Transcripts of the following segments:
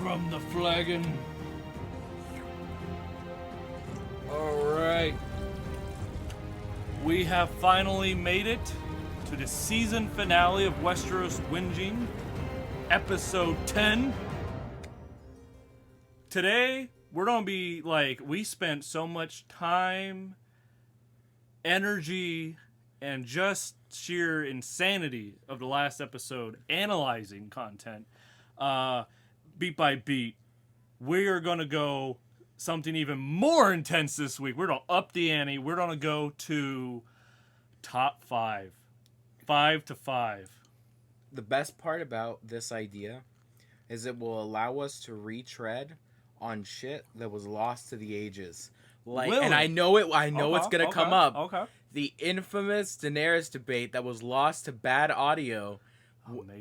from the flagon. Alright. We have finally made it to the season finale of Westeros Whinging, episode 10. Today, we're gonna be like, we spent so much time, energy, and just sheer insanity of the last episode analyzing content, beat by beat. We are gonna go something even more intense this week. We're gonna up the ante. We're gonna go to top 5. 5 to 5. The best part about this idea is it will allow us to retread on shit that was lost to the ages. Like, Really? and I know it's gonna come up. Okay. The infamous Daenerys debate that was lost to bad audio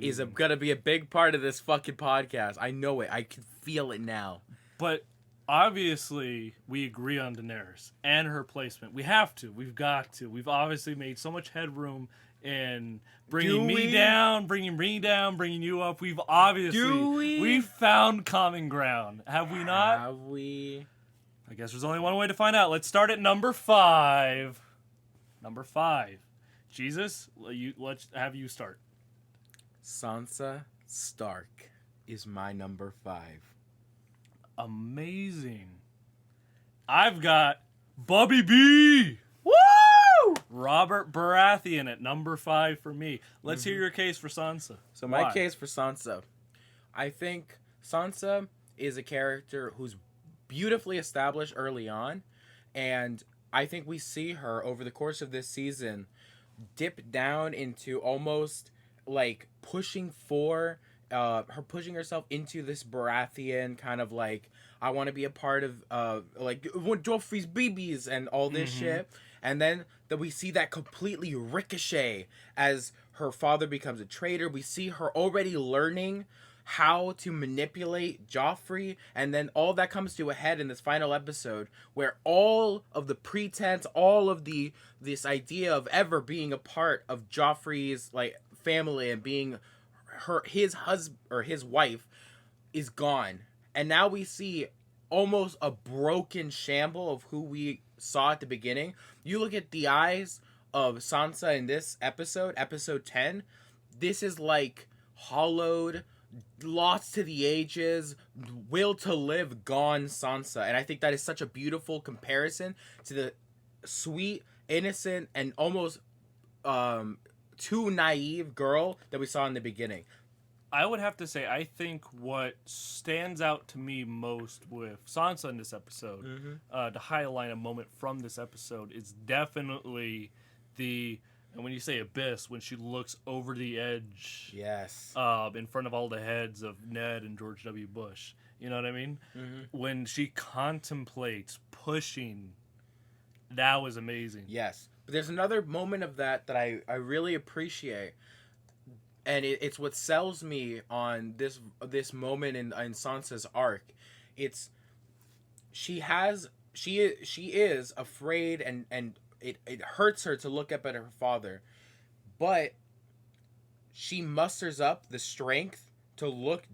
is gonna be a big part of this fucking podcast. I know it. I can feel it now. But obviously, we agree on Daenerys and her placement. We have to. We've got to. We've obviously made so much headroom in bringing me down, bringing you up. We've obviously we've found common ground. Have we not? Have we? I guess there's only one way to find out. Let's start at number 5. Number 5. Jesus, let's have you start. Sansa Stark is my number 5. Amazing. I've got Bobby B. Woo! Robert Baratheon at number 5 for me. Let's hear your case for Sansa. So my case for Sansa. I think Sansa is a character who's beautifully established early on, and I think we see her over the course of this season dip down into almost like pushing herself into this Baratheon kind of like, I want to be a part of like Joffrey's BBs and all this shit. And then that we see that completely ricochet as her father becomes a traitor. We see her already learning how to manipulate Joffrey, and then all that comes to a head in this final episode where all of the pretense, all of this idea of ever being a part of Joffrey's like family and being his husband or his wife is gone. And now we see almost a broken shamble of who we saw at the beginning. You look at the eyes of Sansa in this episode 10, this is like hollowed, lost to the ages, will to live, gone Sansa. And I think that is such a beautiful comparison to the sweet, innocent, and almost too naive girl that we saw in the beginning. I would have to say, I think what stands out to me most with Sansa in this episode, to highlight a moment from this episode, is definitely and when you say abyss, when she looks over the edge, yes, in front of all the heads of Ned and George W. Bush. You know what I mean? When she contemplates pushing, that was amazing. Yes. But there's another moment of that I really appreciate. And it's what sells me on this moment in Sansa's arc. It's she is afraid and it hurts her to look up at her father, but she musters up the strength to look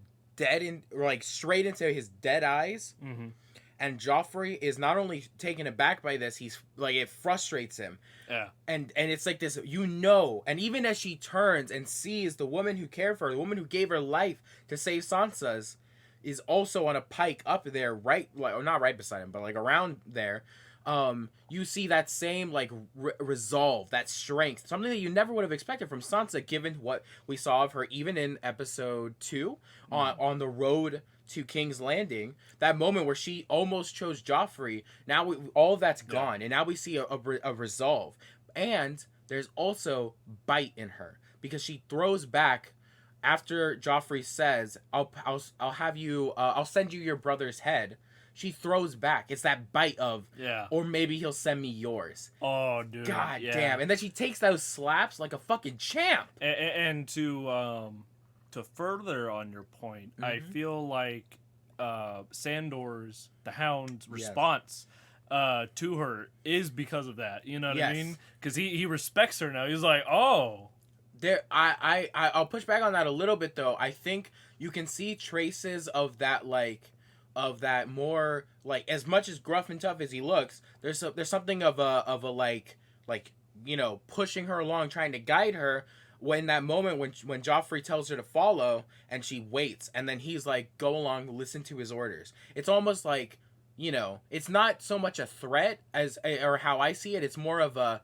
straight into his dead eyes. And Joffrey is not only taken aback by this, he's like, it frustrates him. Yeah. And it's like this, and even as she turns and sees the woman who cared for her, the woman who gave her life to save Sansa's, is also on a pike up there, or not right beside him, but like around there. You see that same like resolve, that strength, something that you never would have expected from Sansa, given what we saw of her even in episode 2 on the road to King's Landing. That moment where she almost chose Joffrey, now all of that's gone, and now we see a resolve. And there's also bite in her, because she throws back after Joffrey says, I'll have you I'll send you your brother's head. She throws back. It's that bite of, or maybe he'll send me yours. Oh, dude. God damn. And then she takes those slaps like a fucking champ. And to further on your point, I feel like Sandor's, the Hound's response to her is because of that. You know what I mean? Because he respects her now. He's like, oh, I'll push back on that a little bit though. I think you can see traces of that, like, of that more, like, as much as gruff and tough as he looks, there's something of a like, you know, pushing her along, trying to guide her. When that moment when Joffrey tells her to follow and she waits, and then he's like, go along, listen to his orders. It's almost like, you know, it's not so much a threat as, or how I see it. It's more of a,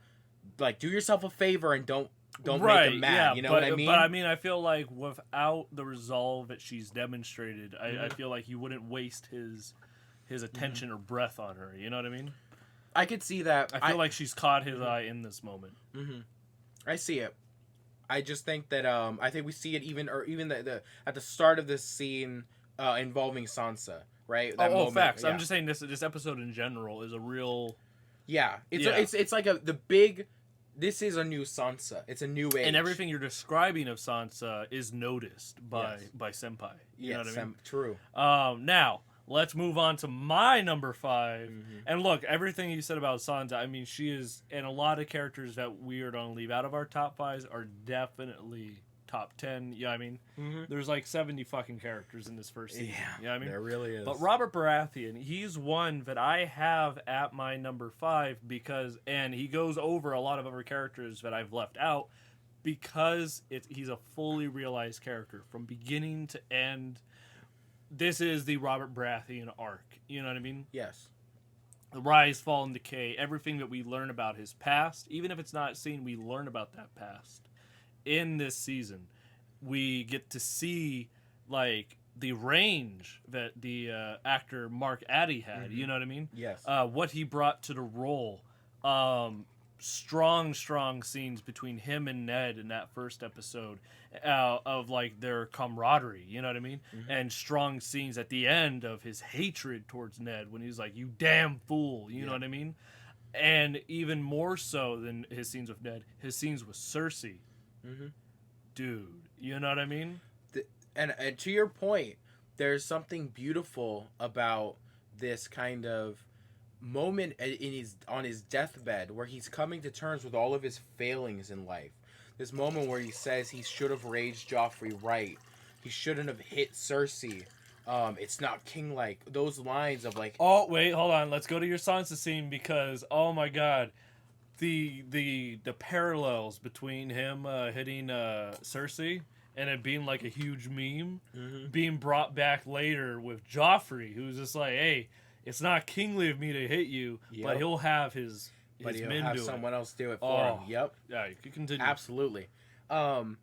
like, do yourself a favor and don't make them mad. Yeah, you know what I mean? But I mean, I feel like without the resolve that she's demonstrated, I feel like he wouldn't waste his attention or breath on her. You know what I mean? I could see that. I feel like she's caught his eye in this moment. I see it. I just think that I think we see it even the at the start of this scene involving Sansa, right? That moment, facts. yeah. I'm just saying this episode in general is a real. Yeah, it's like the big. This is a new Sansa. It's a new age. And everything you're describing of Sansa is noticed by Senpai. You know what I mean? True. Now let's move on to my number 5. And look, everything you said about Sansa, I mean, she is, and a lot of characters that we are going to leave out of our top 5s are definitely top 10. Yeah, I mean, there's like 70 fucking characters in this first season. Yeah, you know what I mean? There really is. But Robert Baratheon, he's one that I have at my number 5 because, and he goes over a lot of other characters that I've left out because he's a fully realized character from beginning to end. This is the Robert Baratheon arc. You know what I mean? Yes. The rise, fall, and decay. Everything that we learn about his past, even if it's not seen, we learn about that past. In this season, we get to see, like, the range that the actor Mark Addy had. You know what I mean? Yes. What he brought to the role. Strong scenes between him and Ned in that first episode of, like, their camaraderie, you know what I mean? And strong scenes at the end of his hatred towards Ned when he's like, you damn fool, you know what I mean? And even more so than his scenes with Ned, his scenes with Cersei. Dude, you know what I mean? And to your point, there's something beautiful about this kind of moment on his deathbed where he's coming to terms with all of his failings in life. This moment where he says he should have raised Joffrey right. He shouldn't have hit Cersei. It's not king-like. Those lines of, like... Oh, wait, hold on. Let's go to your Sansa scene because, oh my god, the parallels between him hitting Cersei and it being like a huge meme being brought back later with Joffrey, who's just like, hey, it's not kingly of me to hit you, but he'll have his he'll men have do someone it. else do it for him. Yep. Yeah, you can continue. Absolutely. And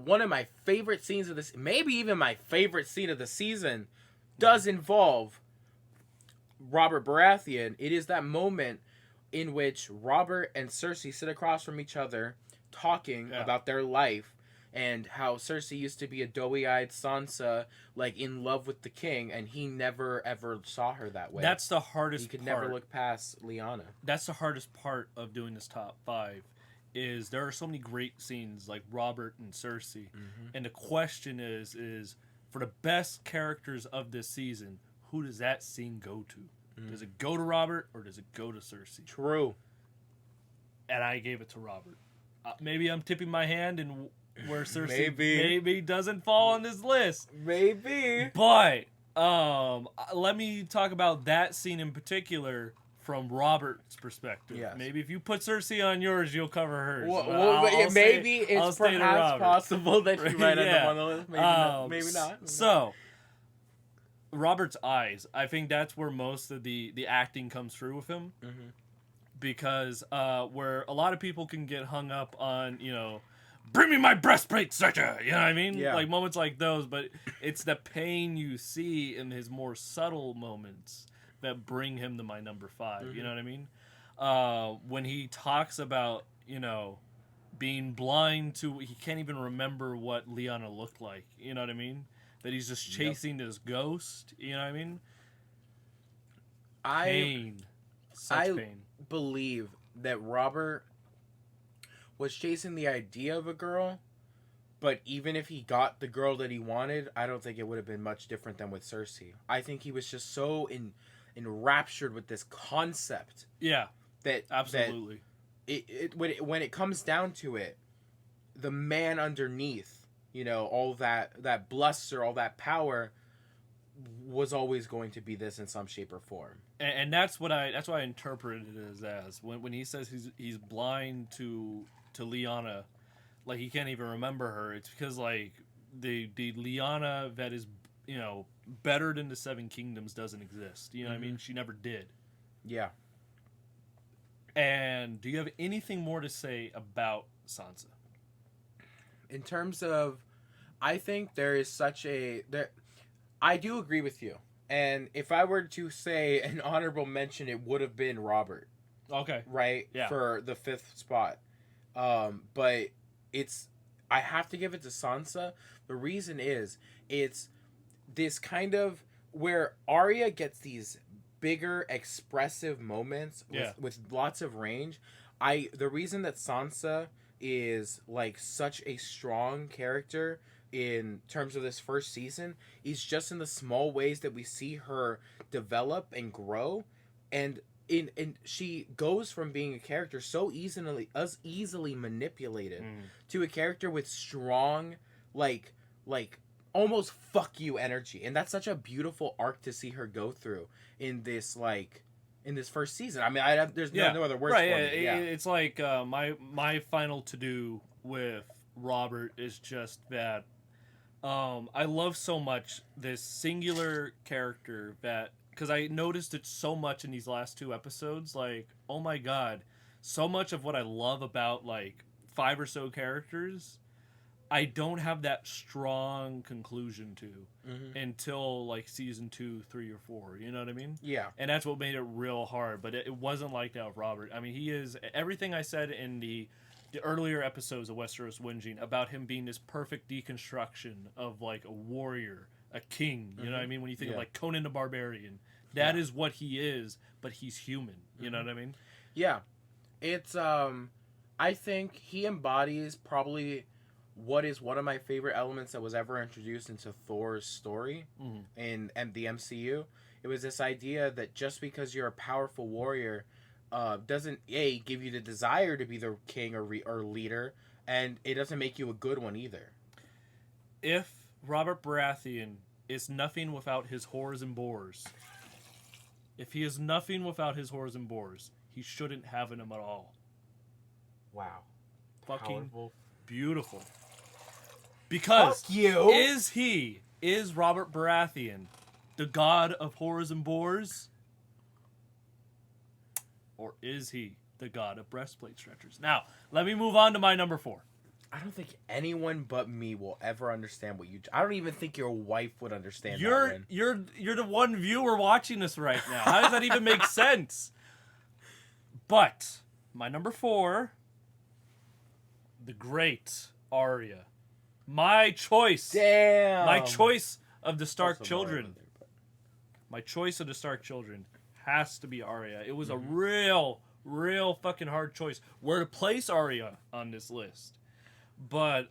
one of my favorite scenes of this, maybe even my favorite scene of the season, does involve Robert Baratheon. It is that moment in which Robert and Cersei sit across from each other talking about their life and how Cersei used to be a doughy-eyed Sansa, like, in love with the king, and he never, ever saw her that way. That's the hardest part. He could never look past Lyanna. That's the hardest part of doing this top 5, is there are so many great scenes, like Robert and Cersei, and the question is, for the best characters of this season, who does that scene go to? Does it go to Robert, or does it go to Cersei? True. And I gave it to Robert. Maybe I'm tipping my hand and where Cersei maybe doesn't fall on this list. Maybe. But let me talk about that scene in particular from Robert's perspective. Yes. Maybe if you put Cersei on yours, you'll cover hers. Maybe it's perhaps possible that you might end up on the list. Maybe not. So, Robert's eyes. I think that's where most of the acting comes through with him. Because where a lot of people can get hung up on, you know, bring me my breastplate, Cersei. You know what I mean? Yeah. Like moments like those, but it's the pain you see in his more subtle moments that bring him to my number 5. You know what I mean? When he talks about, you know, being blind to, he can't even remember what Lyanna looked like. You know what I mean? That he's just chasing this ghost. You know what I mean? Pain. Such pain. Believe that Robert was chasing the idea of a girl, but even if he got the girl that he wanted, I don't think it would have been much different than with Cersei. I think he was just so enraptured with this concept. Yeah. That absolutely. When it comes down to it, the man underneath, all that bluster, all that power, was always going to be this in some shape or form. And that's what I interpreted it as when he says he's blind to Lyanna, like he can't even remember her. It's because like the Lyanna that is better than the Seven Kingdoms doesn't exist. You know what I mean? She never did. Yeah. And do you have anything more to say about Sansa? In terms of, I think there is I do agree with you. And if I were to say an honorable mention, it would have been Robert. Okay. Right? Yeah. For the 5th spot. But I have to give it to Sansa. The reason is, it's this kind of, where Arya gets these bigger, expressive moments with lots of range. The reason that Sansa is like such a strong character in terms of this first season is just in the small ways that we see her develop and grow, and she goes from being a character so easily manipulated to a character with strong, like almost fuck you energy, and that's such a beautiful arc to see her go through in this first season. I mean, there's no other words for it. Yeah. It's like my final to do with Robert is just that I love so much this singular character that, because I noticed it so much in these last 2 episodes. Like, oh my god, so much of what I love about like 5 or so characters, I don't have that strong conclusion to until like season 2, 3, or 4. You know what I mean? Yeah. And that's what made it real hard. But it wasn't like that with Robert. I mean, he is everything I said in the earlier episodes of Westeros Whinging about him being this perfect deconstruction of like a warrior, a king. You know what I mean? When you think of like Conan the Barbarian, that is what he is, but he's human. You know what I mean? Yeah. It's I think he embodies probably what is one of my favorite elements that was ever introduced into Thor's story in the MCU. It was this idea that just because you're a powerful warrior doesn't give you the desire to be the king or leader, and it doesn't make you a good one either. If Robert Baratheon is nothing without his whores and boars, if he is nothing without his whores and boars, he shouldn't have them at all. Wow. Fucking powerful. Beautiful. Because Fuck you. Is Robert Baratheon the god of whores and boars? Or is he the god of breastplate stretchers? Now, let me move on to my number 4. I don't think anyone but me will ever understand what you... I don't even think your wife would understand that one. You're the one viewer watching this right now. How does that even make sense? But, my number 4, the great Arya. My choice. Damn. My choice of the Stark children. My choice of the Stark children has to be Arya. It was a real fucking hard choice where to place Arya on this list. But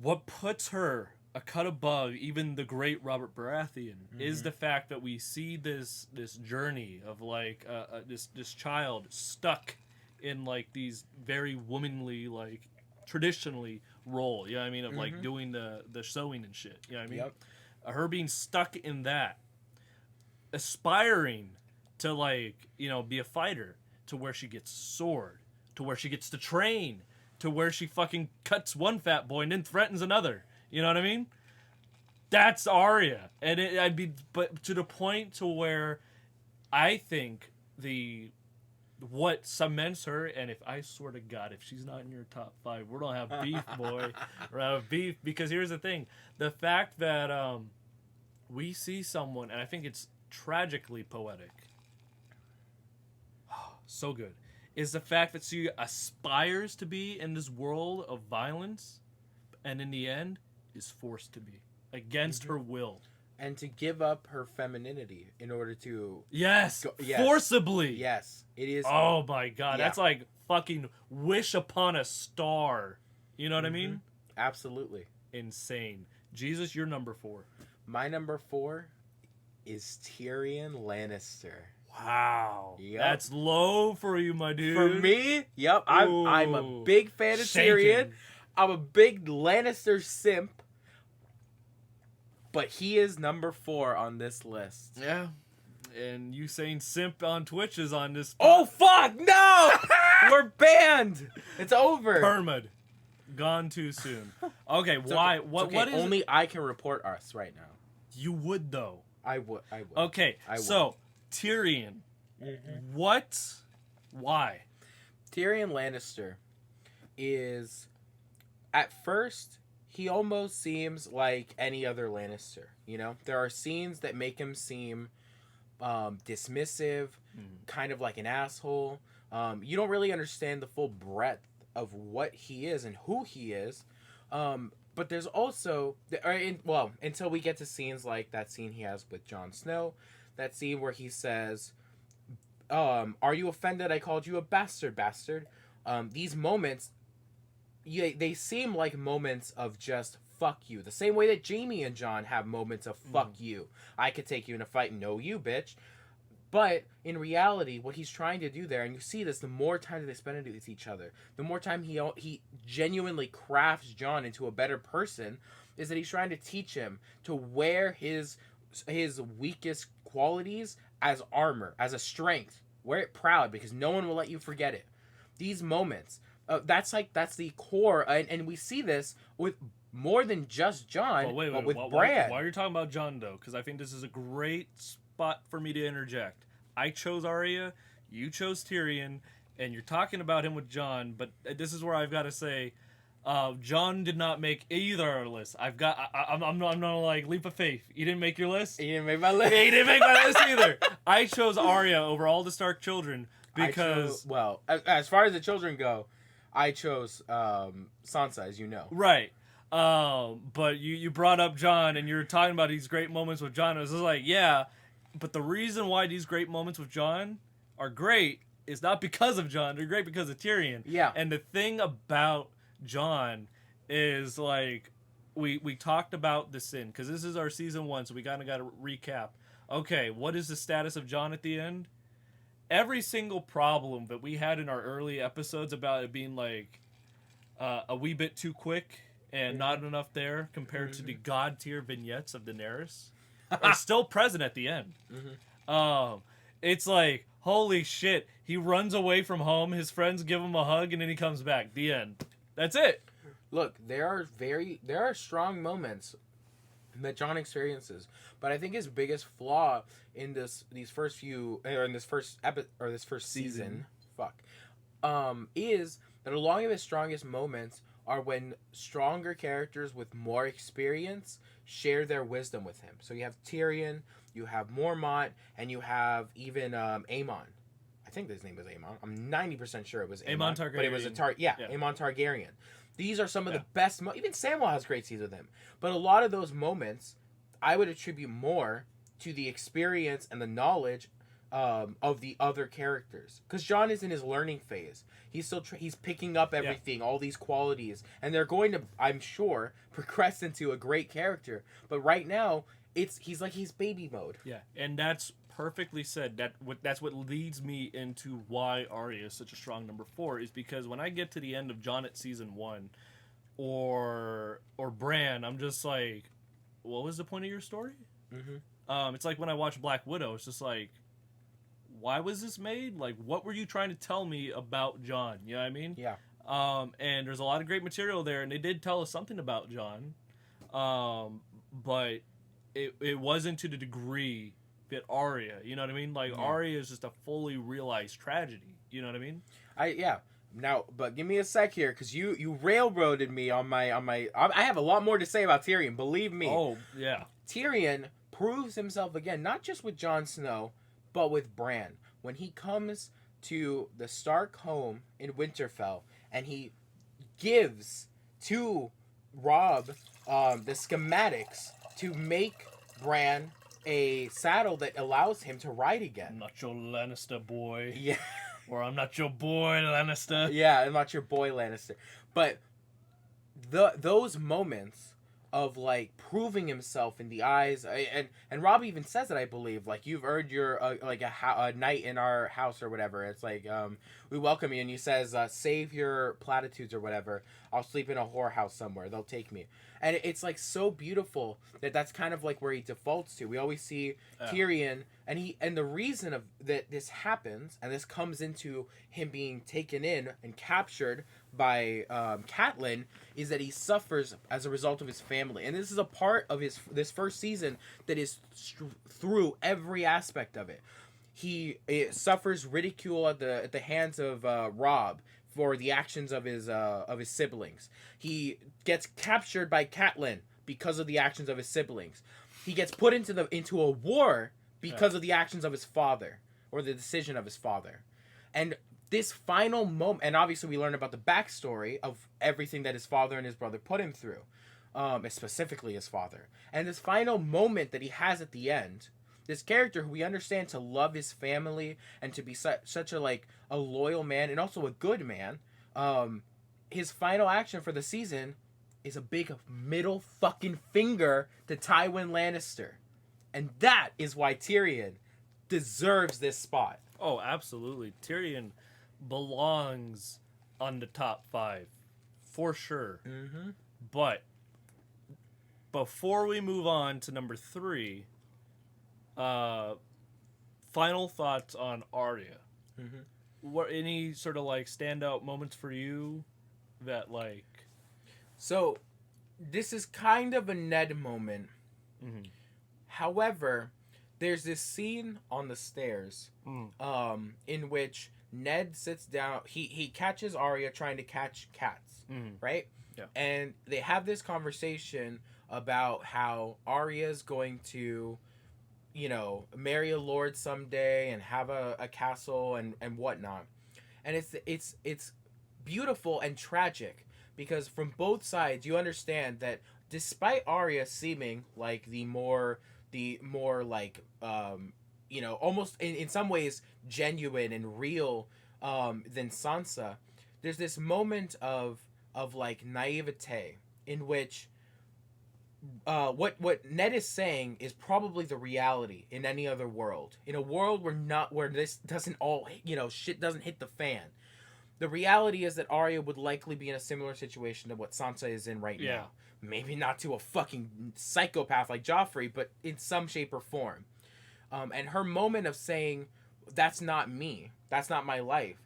what puts her a cut above even the great Robert Baratheon is the fact that we see this journey of like this child stuck in like these very womanly, like traditionally role, you know what I mean, of like doing the sewing and shit, you know what I mean? Yep. Her being stuck in that, aspiring to like, be a fighter, to where she gets a sword, to where she gets to train, to where she fucking cuts one fat boy and then threatens another, you know what I mean? That's Arya. And but to the point to where I think what cements her, and if I swear to God, if she's not in your top 5, we're gonna have beef, boy. We're gonna have beef, because here's the thing: the fact that we see someone, and I think it's tragically poetic, so good, is the fact that she aspires to be in this world of violence, and in the end is forced to be against her will. And to give up her femininity in order to... Yes, forcibly. Yes, it is. Oh my god, that's like fucking wish upon a star. You know what I mean? Absolutely. Insane. Jesus, you're number 4. My number 4 is Tyrion Lannister. Wow. Yep. That's low for you, my dude. For me, yep, I'm a Ooh. big fan of Tyrion. Shaking. I'm a big Lannister simp. But he is number 4 on this list. Yeah. And you saying simp on Twitch is on this. Oh, fuck! No! We're banned! It's over. Permad. Gone too soon. Okay, It's why? okay. What? It's okay. What is Only it? I can report us right now. You would though. I would. Okay, I would. so Tyrion. What? Why? Tyrion Lannister is, at first, he almost seems like any other Lannister. You know, there are scenes that make him seem dismissive, kind of like an asshole. You don't really understand the full breadth of what he is and who he is. But there's also, until we get to scenes like that scene he has with Jon Snow, that scene where he says, are you offended I called you a bastard? These moments, they seem like moments of just fuck you. The same way that Jaime and Jon have moments of fuck you. I could take you in a fight. No, you, bitch. But in reality, what he's trying to do there, and you see this, the more time that they spend with each other, the more time he genuinely crafts Jon into a better person, is that he's trying to teach him to wear his weakest qualities as armor, as a strength. Wear it proud, because no one will let you forget it. These moments, that's the core, and we see this with more than just Jon, but with Bran. Why are you talking about Jon, though? Because I think this is a great spot for me to interject. I chose Arya, you chose Tyrion, and you're talking about him with Jon, but this is where I've got to say, Jon did not make either our list. I'm not like leap of faith. You didn't make your list? He didn't make my list. He didn't make my list either. I chose Arya over all the Stark children because... as far as the children go, I chose Sansa, as you know. Right. But you brought up Jon, and you're talking about these great moments with Jon. I was just like, yeah, but the reason why these great moments with Jon are great is not because of Jon. They're great because of Tyrion. Yeah. And the thing about Jon is, like, we talked about the sin, because this is our season 1, so we kind of got to recap. Okay, what is the status of Jon at the end? Every single problem that we had in our early episodes about it being, like, a wee bit too quick and not enough there compared to the god tier vignettes of Daenerys are still present at the end. It's like, holy shit, he runs away from home, his friends give him a hug, and then he comes back. The end. That's it. Look, there are strong moments that Jon experiences, but I think his biggest flaw in this first season, is that a lot of his strongest moments are when stronger characters with more experience share their wisdom with him. So you have Tyrion, you have Mormont, and you have even Aemon. I think his name was Aemon. I'm 90% sure it was Aemon Targaryen. but it was Aemon Targaryen. These are some of the best even Samwell has great scenes with him. But a lot of those moments I would attribute more to the experience and the knowledge of the other characters, because Jon is in his learning phase. He's still he's picking up everything, all these qualities, and they're going to, I'm sure, progress into a great character. But right now, he's baby mode. Yeah, and that's perfectly said. That's what leads me into why Arya is such a strong number 4, is because when I get to the end of Jon at season 1, or Bran, I'm just like, what was the point of your story? It's like when I watch Black Widow. It's just like, why was this made? Like, what were you trying to tell me about Jon? You know what I mean? Yeah. And there's a lot of great material there, and they did tell us something about Jon, but it wasn't to the degree that Arya. You know what I mean? Like, Arya is just a fully realized tragedy. You know what I mean? Now, but give me a sec here, because you railroaded me on my. I have a lot more to say about Tyrion. Believe me. Oh yeah. Tyrion proves himself again, not just with Jon Snow, but with Bran. When he comes to the Stark home in Winterfell, and he gives to Robb the schematics to make Bran a saddle that allows him to ride again. I'm not your Lannister boy. Yeah. Or I'm not your boy Lannister. Yeah, I'm not your boy Lannister. But those moments of like proving himself in the eyes, and Rob even says it, I believe, like, you've earned your a night in our house or whatever. It's like, we welcome you, and he says, save your platitudes or whatever. I'll sleep in a whorehouse somewhere. They'll take me. And it's like so beautiful that's kind of like where he defaults to. We always see Tyrion, and the reason of that this happens, and this comes into him being taken in and captured by Catelyn, is that he suffers as a result of his family. And this is a part of this first season that is through every aspect of it. He suffers ridicule at the hands of Robb for the actions of his siblings. He gets captured by Catelyn because of the actions of his siblings. He gets put into a war because of the actions of his father, or the decision of his father. And this final moment, and obviously we learn about the backstory of everything that his father and his brother put him through, specifically his father. And this final moment that he has at the end, this character who we understand to love his family and to be such a loyal man and also a good man, his final action for the season is a big middle fucking finger to Tywin Lannister. And that is why Tyrion deserves this spot. Oh, absolutely. Tyrion belongs on the top 5 for sure. Mm-hmm. But before we move on to number 3, final thoughts on Arya. Mm-hmm. What, any sort of standout moments for you that So this is kind of a Ned moment. Mm-hmm. However, there's this scene on the stairs in which Ned sits down. He catches Arya trying to catch cats, right? Yeah. And they have this conversation about how Arya's going to, marry a lord someday and have a castle and whatnot. And it's beautiful and tragic, because from both sides you understand that despite Arya seeming like the more almost in some ways genuine and real than Sansa, there's this moment of naivete in which what Ned is saying is probably the reality in any other world. In a world where this doesn't shit doesn't hit the fan. The reality is that Arya would likely be in a similar situation to what Sansa is in right now. Maybe not to a fucking psychopath like Joffrey, but in some shape or form. And her moment of saying, that's not me, that's not my life,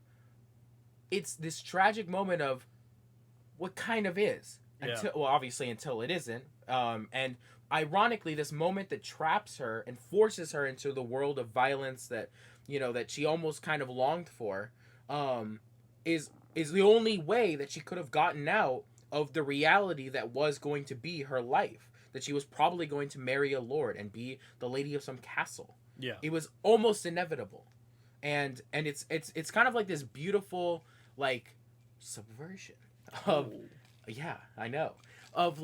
it's this tragic moment of what kind of is. Obviously until it isn't. And ironically, this moment that traps her and forces her into the world of violence that she almost kind of longed for, is the only way that she could have gotten out of the reality that was going to be her life. That she was probably going to marry a lord and be the lady of some castle. Yeah. It was almost inevitable. And it's kind of like this beautiful subversion of yeah, I know. Of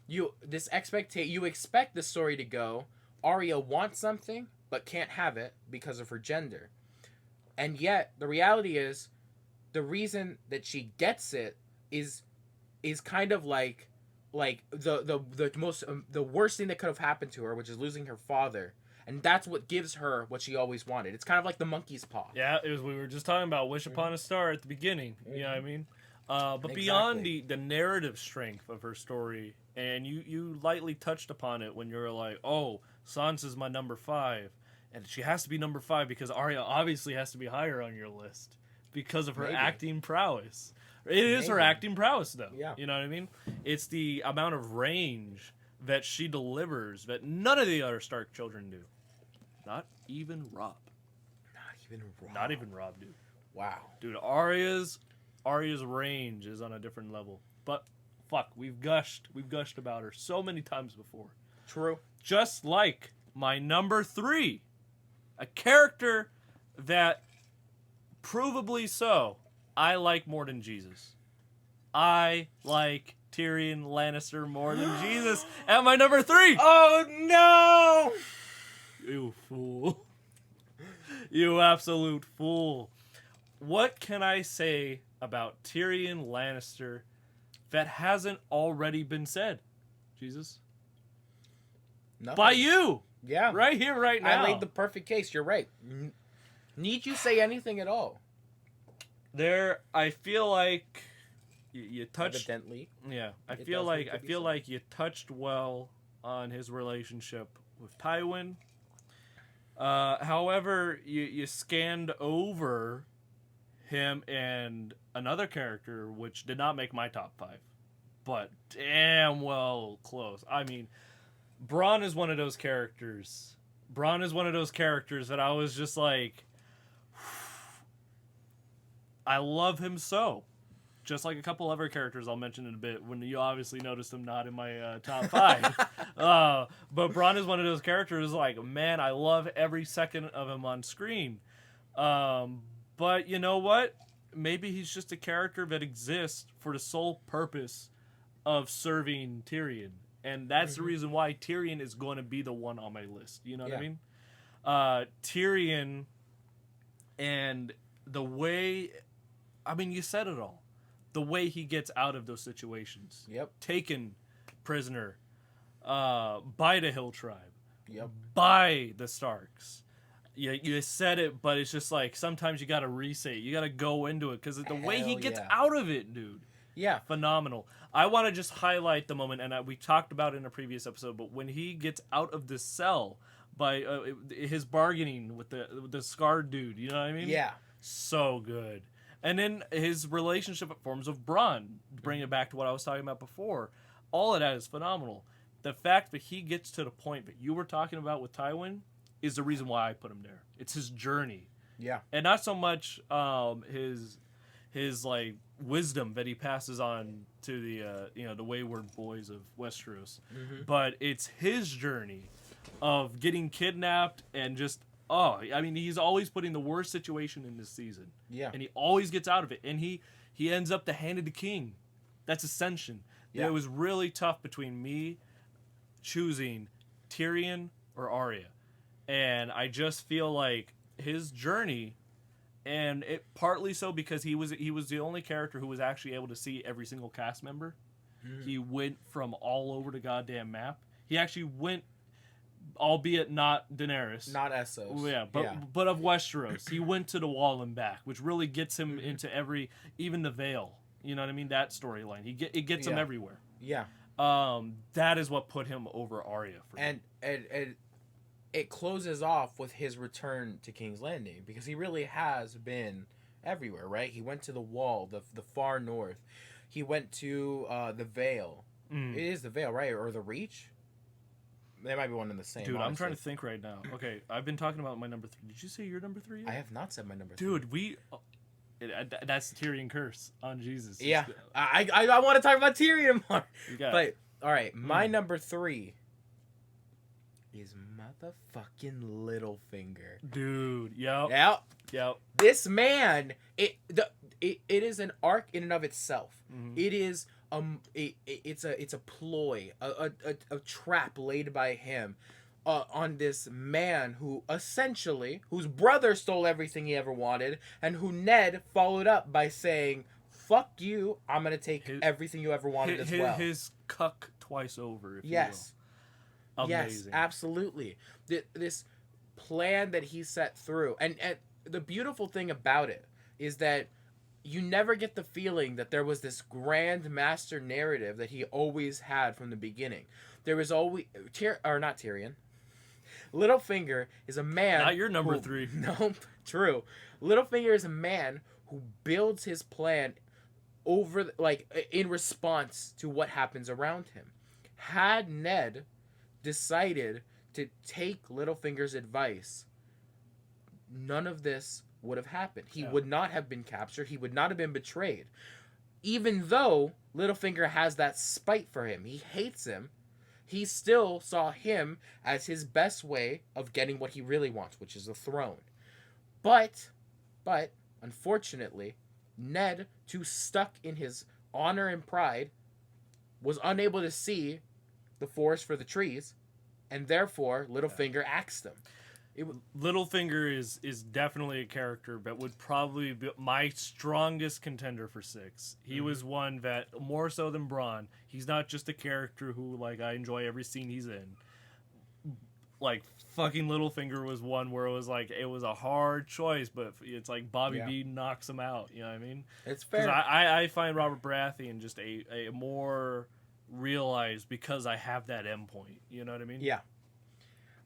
you expect the story to go, Arya wants something but can't have it because of her gender. And yet the reality is the reason that she gets it is kind of the worst thing that could have happened to her, which is losing her father. And that's what gives her what she always wanted. It's kind of like the monkey's paw. Yeah, we were just talking about Wish Upon a Star at the beginning. You know what I mean? But Exactly. Beyond the narrative strength of her story, and you lightly touched upon it when you were like, oh, Sansa's my number 5. And she has to be number 5 because Arya obviously has to be higher on your list because of her acting prowess. It is her acting prowess, though. Yeah. You know what I mean? It's the amount of range that she delivers that none of the other Stark children do. Not even Robb. Not even Robb, dude. Wow. Dude, Arya's range is on a different level. But fuck, we've gushed about her so many times before. True. Just like my number 3, a character that provably so I like more than Jesus. I like Tyrion Lannister more than Jesus at my number 3. Oh no! You fool. You absolute fool. What can I say about Tyrion Lannister that hasn't already been said? Jesus? Nothing. By you! Yeah. Right here, right now. I laid the perfect case. You're right. Need you say anything at all? I feel like you touched. Evidently. Yeah, I It feel does like need to I be feel said. like you touched well on his relationship with Tywin. However, you scanned over him and another character, which did not make my top 5, but damn well close. I mean, Bronn is one of those characters. Bronn is one of those characters that I was just like, I love him so. Just like a couple other characters I'll mention in a bit, when you obviously noticed him not in my top 5. But Bronn is one of those characters like, man, I love every second of him on screen. But you know what? Maybe he's just a character that exists for the sole purpose of serving Tyrion. And that's the reason why Tyrion is going to be the one on my list. You know what I mean? Tyrion and the way... I mean, you said it all. The way he gets out of those situations. Yep. Taken prisoner by the Hill Tribe. Yep. By the Starks. You said it, but it's just like sometimes you got to re-say it. You got to go into it because the way he gets out of it, dude. Yeah. Phenomenal. I want to just highlight the moment, and we talked about it in a previous episode, but when he gets out of the cell by his bargaining with the scarred dude, you know what I mean? Yeah. So good. And then his relationship forms with Bronn, bring it back to what I was talking about before. All of that is phenomenal. The fact that he gets to the point that you were talking about with Tywin is the reason why I put him there. It's his journey. Yeah. And not so much his like wisdom that he passes on to the wayward boys of Westeros. But it's his journey of getting kidnapped and just I mean, he's always putting the worst situation in this season. Yeah. And he always gets out of it. And he ends up the hand of the king. That's Ascension. Yeah. It was really tough between me choosing Tyrion or Arya. And I just feel like his journey, and it partly so because he was the only character who was actually able to see every single cast member. He went from all over the goddamn map. He actually went, albeit not Daenerys. Not Essos. Yeah, but of Westeros. He went to the Wall and back, which really gets him into even the Vale. You know what I mean? That storyline. It gets him everywhere. Yeah. That is what put him over Arya for me. And it closes off with his return to King's Landing, because he really has been everywhere, right? He went to the Wall, the far north. He went to the Vale. It is the Vale, right? Or the Reach? They might be one and the same. Dude, honestly. I'm trying to think right now. Okay, I've been talking about my number 3. Did you say your number 3 yet? I have not said my number 3. Dude, that's the Tyrion curse on Jesus. Yeah. I want to talk about Tyrion more. But, all right, my number 3 is motherfucking Littlefinger. Dude, yep. This man, it is an arc in and of itself. It is it's a ploy, a trap laid by him on this man who essentially, whose brother stole everything he ever wanted, and who Ned followed up by saying, "Fuck you, I'm gonna take everything you ever wanted as well." His cuck twice over. If Yes. You will. Amazing. Yes, absolutely. This plan that he set through, and the beautiful thing about it is that you never get the feeling that there was this grand master narrative that he always had from the beginning. There was always not Tyrion. Littlefinger is a man. Not your number 3. No, true. Littlefinger is a man who builds his plan in response to what happens around him. Had Ned decided to take Littlefinger's advice, none of this would have happened. He would not have been captured. He would not have been betrayed. Even though Littlefinger has that spite for him, he hates him, he still saw him as his best way of getting what he really wants, which is the throne. But unfortunately, Ned, too stuck in his honor and pride, was unable to see the forest for the trees, and therefore Littlefinger axed him. Littlefinger is definitely a character that would probably be my strongest contender for 6. He was one that, more so than Bronn, he's not just a character who, like, I enjoy every scene he's in. Like, fucking Littlefinger was one where it was like, it was a hard choice, but it's like Bobby B knocks him out, you know what I mean? It's fair. Because I find Robert Baratheon just a more realized, because I have that endpoint, you know what I mean? Yeah.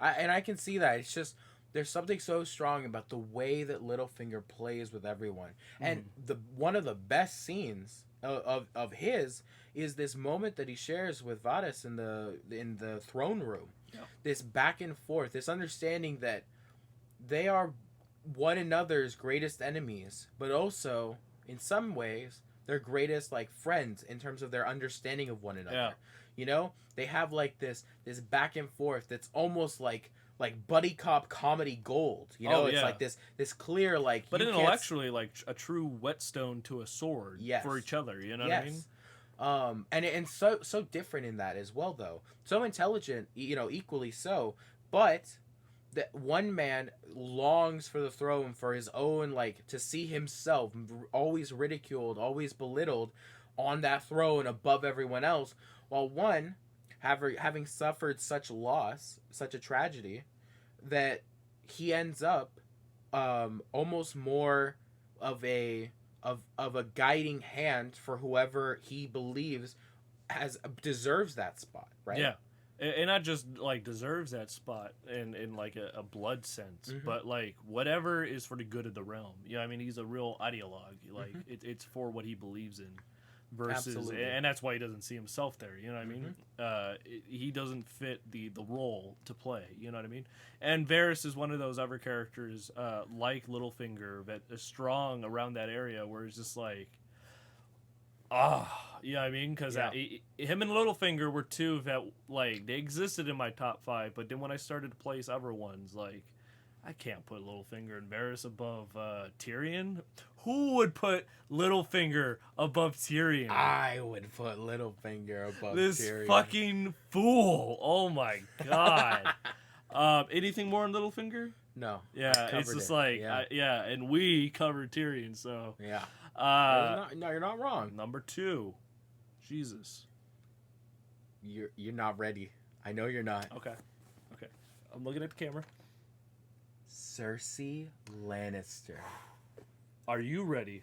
I can see that. It's just there's something so strong about the way that Littlefinger plays with everyone, and one of the best scenes of his is this moment that he shares with Varys in the throne room. Yeah. This back and forth, this understanding that they are one another's greatest enemies, but also in some ways their greatest like friends in terms of their understanding of one another. Yeah. You know, they have like this back and forth that's almost like buddy cop comedy gold. You know, it's like this clear like. But intellectually, like a true whetstone to a sword for each other. You know what I mean? And so different in that as well, though. So intelligent, you know, equally so. But that one man longs for the throne for his own, like, to see himself always ridiculed, always belittled on that throne above everyone else. While one, having suffered such loss, such a tragedy, that he ends up almost more of a guiding hand for whoever he believes deserves that spot, right? Yeah, and not just like deserves that spot in like a blood sense, but like whatever is for the good of the realm. You know, I mean, he's a real ideologue. Like it's for what he believes in. Versus, absolutely. And that's why he doesn't see himself there. You know what I mean? He doesn't fit the role to play. You know what I mean? And Varys is one of those other characters, like Littlefinger, that is strong around that area, where it's just like, you know what I mean? Because him and Littlefinger were two that like they existed in my top 5, but then when I started to place other ones, like I can't put Littlefinger and Varys above Tyrion. Who would put Littlefinger above Tyrion? I would put Littlefinger above this Tyrion. This fucking fool. Oh my god. Anything more on Littlefinger? No. Yeah, it's just like, and we covered Tyrion, so. Yeah. No, you're not wrong. Number 2. Jesus. You're not ready. I know you're not. Okay. I'm looking at the camera. Cersei Lannister. Are you ready?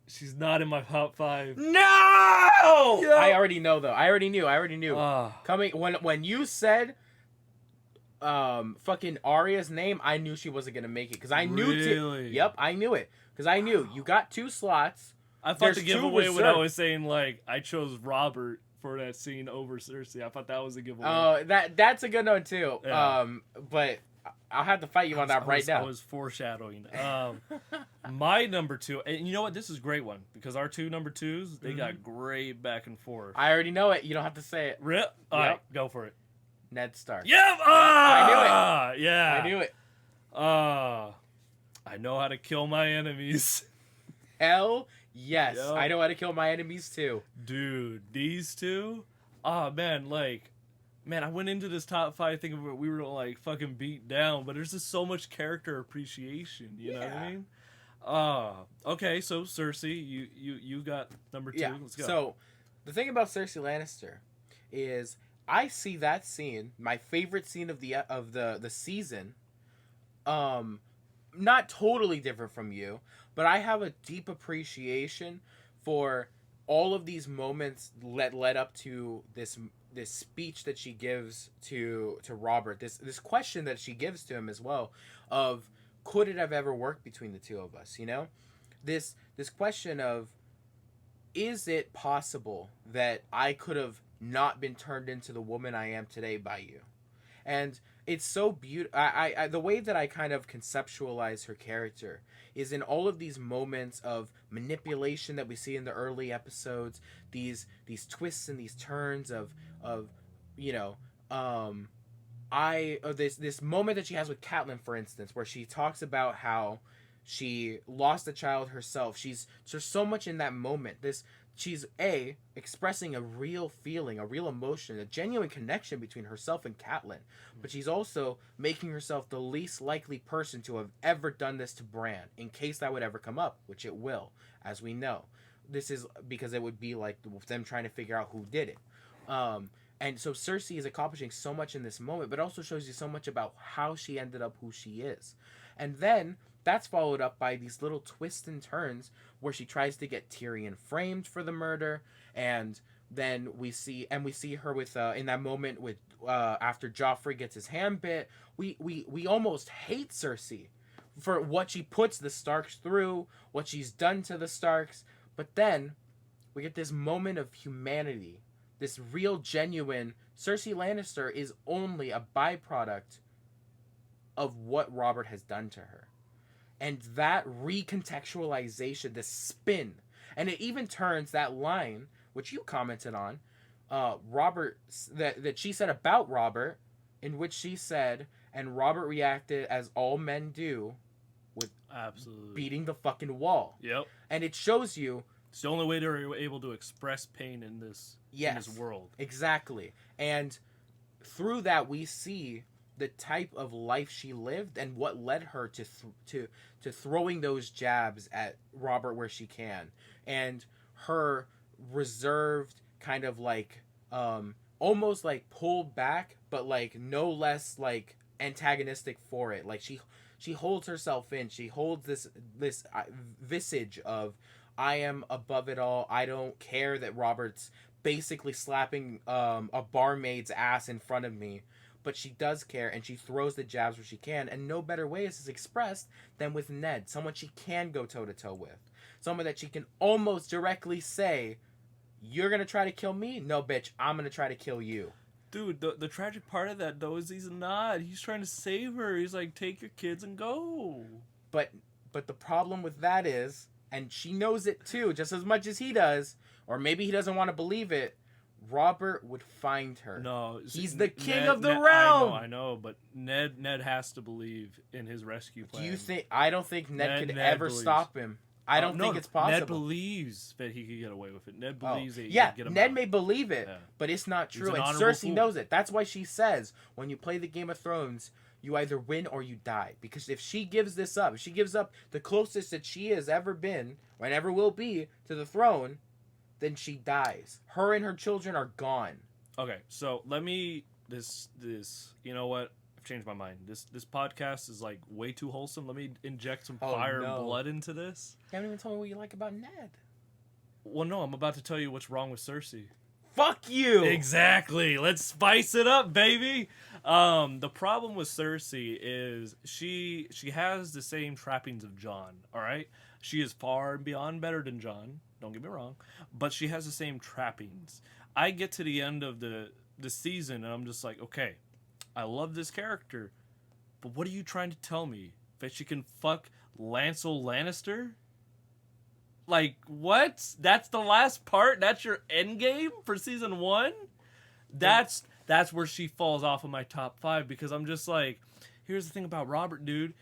She's not in my top 5. No! I already know though. I already knew. Coming when you said fucking Arya's name, I knew she wasn't gonna make it because I knew. Really? Yep, I knew it because I knew you got 2 slots. I thought the giveaway when I was saying like I chose Robert for that scene over Cersei. I thought that was a giveaway. Oh, that's a good one too. Yeah. But I'll have to fight you on that right now. I was foreshadowing. My number 2, and you know what? This is a great one because our 2 number 2s, they got great back and forth. I already know it. You don't have to say it. Rip. All right, go for it. Ned Stark. Yep. I knew it. Yeah. I knew it. I know how to kill my enemies. Hell yes. Yep. I know how to kill my enemies too. Dude, these 2? Oh, man, I went into this top 5 thinking we were like fucking beat down, but there's just so much character appreciation. You know what I mean? Okay, so Cersei, you got number 2. Yeah. Let's go. So the thing about Cersei Lannister is I see that scene, my favorite scene of the season, not totally different from you, but I have a deep appreciation for all of these moments led up to this speech that she gives to Robert, this question that she gives to him as well, of could it have ever worked between the two of us? You know, this question of, is it possible that I could have not been turned into the woman I am today by you? And it's so beautiful. I the way that I kind of conceptualize her character is in all of these moments of manipulation that we see in the early episodes, these twists and these turns of you know, this moment that she has with Catelyn, for instance, where she talks about how she lost a child herself. There's so much in that moment. This she's expressing a real feeling, a real emotion, a genuine connection between herself and Catelyn, but she's also making herself the least likely person to have ever done this to Bran, in case that would ever come up, which it will, as we know. This is because it would be like them trying to figure out who did it. And so Cersei is accomplishing so much in this moment, but also shows you so much about how she ended up who she is. And then that's followed up by these little twists and turns where she tries to get Tyrion framed for the murder, and then we see her with in that moment with after Joffrey gets his hand bit, we almost hate Cersei for what she puts the Starks through, what she's done to the Starks, but then we get this moment of humanity. This real, genuine Cersei Lannister is only a byproduct of what Robert has done to her. And that recontextualization, the spin, and it even turns that line, which you commented on, Robert, that she said about Robert, in which she said, and Robert reacted as all men do, with absolutely beating the fucking wall. Yep. And it shows you, it's the only way they're able to express pain in this in this world. Exactly. And through that we see the type of life she lived and what led her to throwing those jabs at Robert where she can, and her reserved kind of like almost like pulled back, but like no less like antagonistic for it. Like she holds herself in. She holds this visage of, I am above it all. I don't care that Robert's basically slapping a barmaid's ass in front of me. But she does care, and she throws the jabs where she can. And no better way is this expressed than with Ned. Someone she can go toe-to-toe with. Someone that she can almost directly say, you're going to try to kill me? No, bitch, I'm going to try to kill you. Dude, the tragic part of that, though, is he's not. He's trying to save her. He's like, take your kids and go. But the problem with that is, and she knows it too, just as much as he does, or maybe he doesn't want to believe it, Robert would find her. No. He's the king of the realm! I know, but Ned has to believe in his rescue plan. Do you think... I don't think Ned could ever stop him. I don't think it's possible. Ned believes that he could get away with it. Ned believes that he could get him Ned out. may believe it, but it's not true. And Cersei knows it. That's why she says, when you play the Game of Thrones, you either win or you die. Because if she gives this up, if she gives up the closest that she has ever been, or ever will be, to the throne, then she dies. Her and her children are gone. Okay, so let me... This you know what? I've changed my mind. This podcast is like way too wholesome. Let me inject some fire and blood into this. You haven't even told me what you like about Ned. Well, no, I'm about to tell you what's wrong with Cersei. Fuck you! Exactly. Let's spice it up, baby. The problem with Cersei is she has the same trappings of Jon, all right? She is far and beyond better than Jon, don't get me wrong, but she has the same trappings. I get to the end of the season and I'm just like, okay, I love this character, but what are you trying to tell me? That she can fuck Lancel Lannister? Like, what? That's the last part? That's your end game for season 1? That's where she falls off of my top 5, because I'm just like, here's the thing about Robert, dude.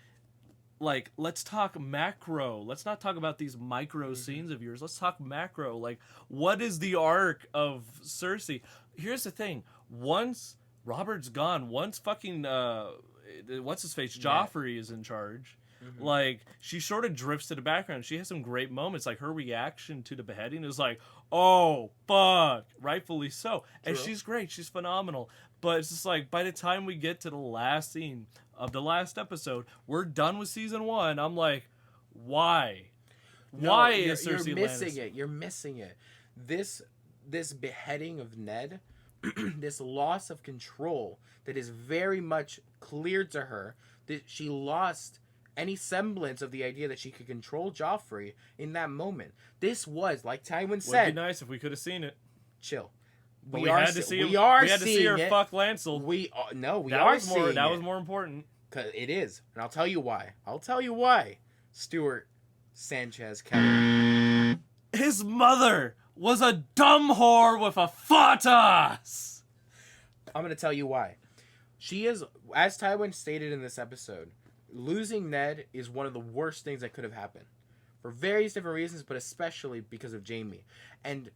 Like, let's talk macro. Let's not talk about these micro scenes of yours. Let's talk macro. Like, what is the arc of Cersei? Here's the thing. Once Robert's gone, once fucking, what's-his-face, Joffrey is in charge, like, she sort of drifts to the background. She has some great moments. Like, her reaction to the beheading is like, oh, fuck. Rightfully so. And she's great. She's phenomenal. But it's just like, by the time we get to the last scene of the last episode, we're done with season 1. I'm like, why? Why is Cersei You're missing Lannister? it. You're missing it. This beheading of Ned, this loss of control that is very much clear to her, that she lost any semblance of the idea that she could control Joffrey in that moment. This was, like Tywin said... Would be nice if we could have seen it. Chill. But we had to see her fuck Lancel. That was more important. 'Cause it is. And I'll tell you why. Stewart Sanchez Kelly. His mother was a dumb whore with a photos. I'm going to tell you why. She is, as Tywin stated in this episode, losing Ned is one of the worst things that could have happened for various different reasons, but especially because of Jaime. And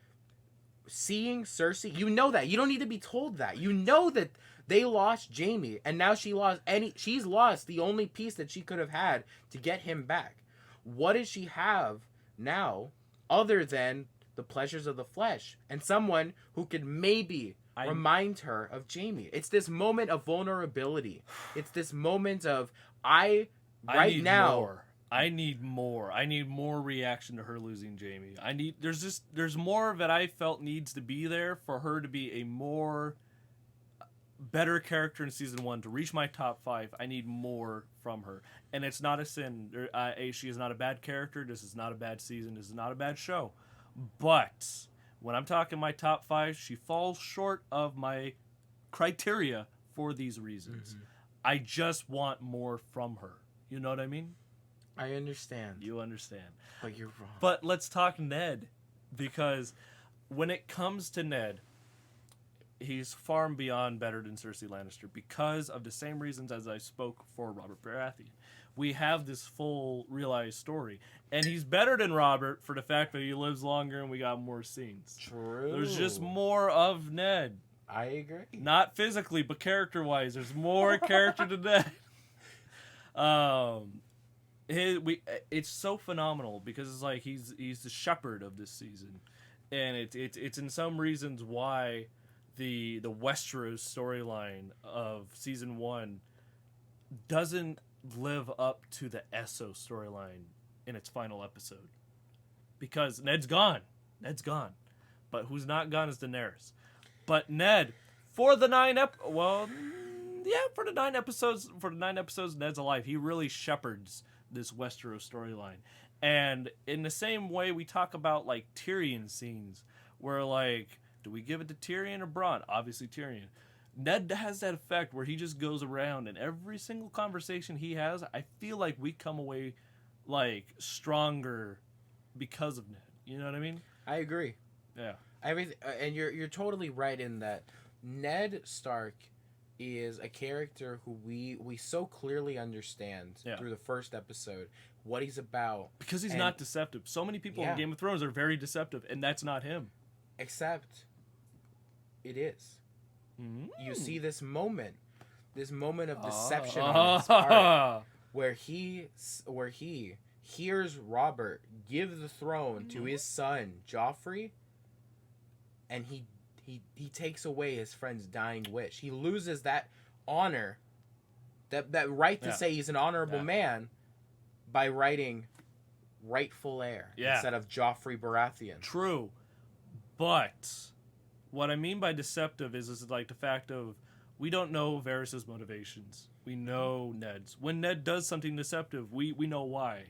seeing Cersei, you know that. You don't need to be told that. You know that they lost Jaime, and now she's lost the only piece that she could have had to get him back. What does she have now other than the pleasures of the flesh and someone who could maybe remind her of Jaime? It's this moment of vulnerability. It's this moment of I need more. I need more reaction to her losing Jaime. There's more that I felt needs to be there for her to be a more better character in season 1 to reach my top 5. I need more from her, and it's not a sin. She is not a bad character. This is not a bad season. This is not a bad show. But when I'm talking my top 5, she falls short of my criteria for these reasons. Mm-hmm. I just want more from her. You know what I mean? I understand. You understand. But you're wrong. But let's talk Ned, because when it comes to Ned, he's far and beyond better than Cersei Lannister because of the same reasons as I spoke for Robert Baratheon. We have this full realized story, and he's better than Robert for the fact that he lives longer and we got more scenes. True. There's just more of Ned. I agree. Not physically, but character-wise, there's more character to Ned. It's so phenomenal because it's like he's the shepherd of this season, and it's in some reasons why the Westeros storyline of season 1 doesn't live up to the Essos storyline in its final episode, because Ned's gone, but who's not gone is Daenerys. But Ned, for the 9 episodes, Ned's alive. He really shepherds this Westeros storyline. And in the same way we talk about like Tyrion scenes where like, do we give it to Tyrion or Bronn? Obviously Tyrion. Ned has that effect where he just goes around, and every single conversation he has, I feel like we come away like stronger because of Ned. You know what I mean? I agree. Yeah. And you're totally right in that Ned Stark is a character who we so clearly understand through the first episode what he's about, because he's not deceptive. So many people in Game of Thrones are very deceptive, and that's not him. Except it is. You see this moment of deception on his part, where he hears Robert give the throne to his son Joffrey, and he takes away his friend's dying wish. He loses that honor, that right to say he's an honorable man, by writing rightful heir instead of Joffrey Baratheon. True, but what I mean by deceptive is like the fact of we don't know Varys' motivations. We know Ned's. When Ned does something deceptive, we know why.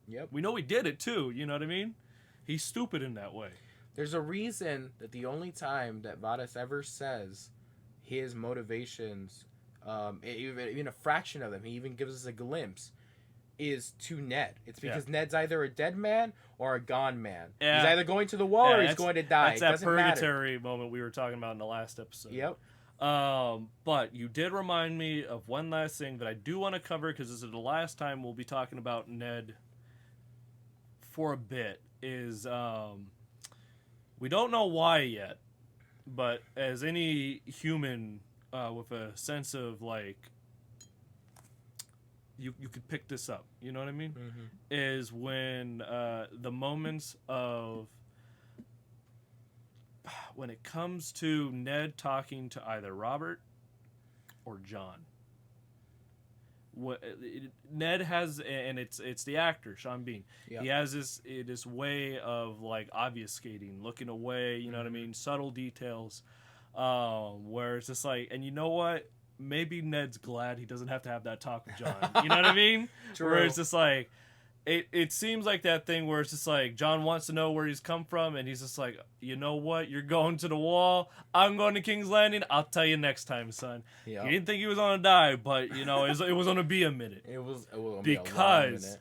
Yep. We know he did it too. You know what I mean? He's stupid in that way. There's a reason that the only time that Varys ever says his motivations, even a fraction of them, he even gives us a glimpse, is to Ned. It's because Ned's either a dead man or a gone man. Yeah. He's either going to the wall or he's going to die. That's that purgatory moment we were talking about in the last episode. Yep. But you did remind me of one last thing that I do want to cover, because this is the last time we'll be talking about Ned for a bit, is we don't know why yet, but as any human with a sense of like, you could pick this up, you know what I mean? Mm-hmm. Is when the moments of, when it comes to Ned talking to either Robert or Jon. Ned has, and it's the actor Sean Bean. Yep. He has this way of like obfuscating, looking away. You know what I mean? Subtle details, where it's just like, and you know what? Maybe Ned's glad he doesn't have to have that talk with Jon. You know what I mean? True. Where it's just like, it seems like that thing where it's just like Jon wants to know where he's come from, and he's just like, you know what? You're going to the wall. I'm going to King's Landing. I'll tell you next time, son. Yep. He didn't think he was gonna die, but you know, it was gonna be a minute. It was gonna be a long minute.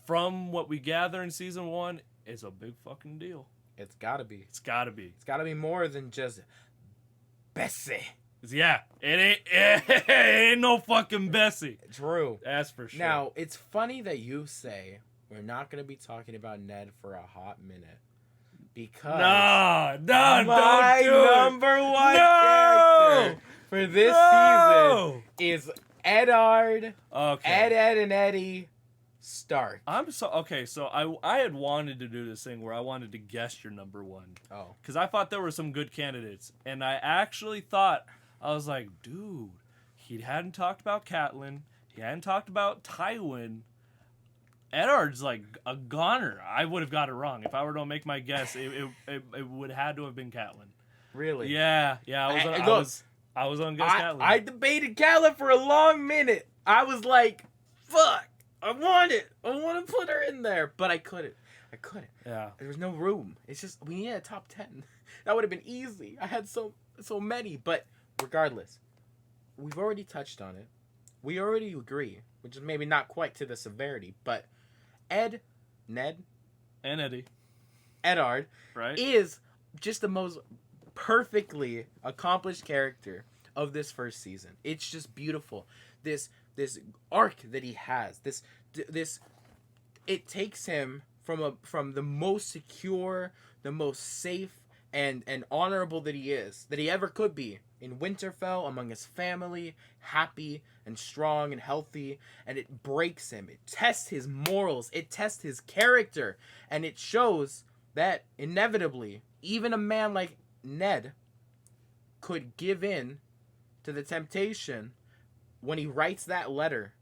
From what we gather in season 1, it's a big fucking deal. It's gotta be. It's gotta be. It's gotta be more than just Bessie. Yeah, it ain't no fucking Bessie. True. That's for sure. Now, it's funny that you say, we're not going to be talking about Ned for a hot minute. Because no, my don't do number it. one No! character for this No! season is Eddard, Okay. Ed and Eddie Stark. So I had wanted to do this thing where I wanted to guess your number one. Oh. Because I thought there were some good candidates. And I actually thought, I was like, dude, he hadn't talked about Catelyn. He hadn't talked about Tywin. Eddard's like a goner. I would have got it wrong. If I were to make my guess, it would have had to have been Catelyn. Really? Yeah. I was on guess Catelyn. I debated Catelyn for a long minute. I was like, fuck. I want to put her in there. But I couldn't. Yeah. There was no room. It's just, we needed a top 10. That would have been easy. I had so many. But regardless, we've already touched on it. We already agree, which is maybe not quite to the severity, but Ned, And Eddie. Eddard, Right? is just the most perfectly accomplished character of this first season. It's just beautiful. This arc that he has, this it takes him from the most secure, the most safe and honorable that he ever could be in Winterfell among his family, happy and strong and healthy, and it breaks him. It tests his morals, it tests his character, and it shows that inevitably even a man like Ned could give in to the temptation when he writes that letter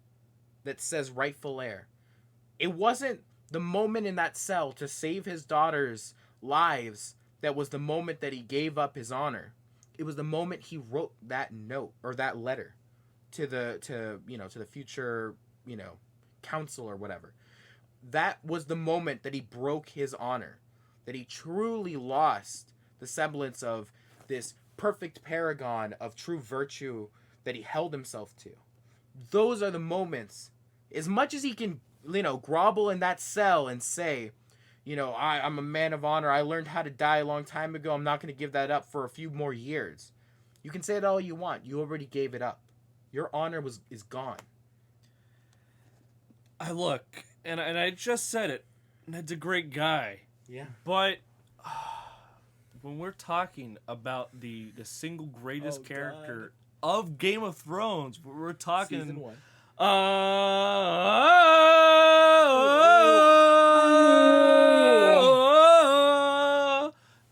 that says rightful heir. It wasn't the moment in that cell to save his daughters' lives that was the moment that he gave up his honor. It was the moment he wrote that note or that letter to the future, council or whatever. That was the moment that he broke his honor, that he truly lost the semblance of this perfect paragon of true virtue that he held himself to. Those are the moments, as much as he can, grovel in that cell and say, I'm a man of honor. I learned how to die a long time ago. I'm not going to give that up for a few more years. You can say it all you want. You already gave it up. Your honor is gone. I look, and I just said it. Ned's a great guy. Yeah. But when we're talking about the single greatest character of Game of Thrones, we're talking Season 1.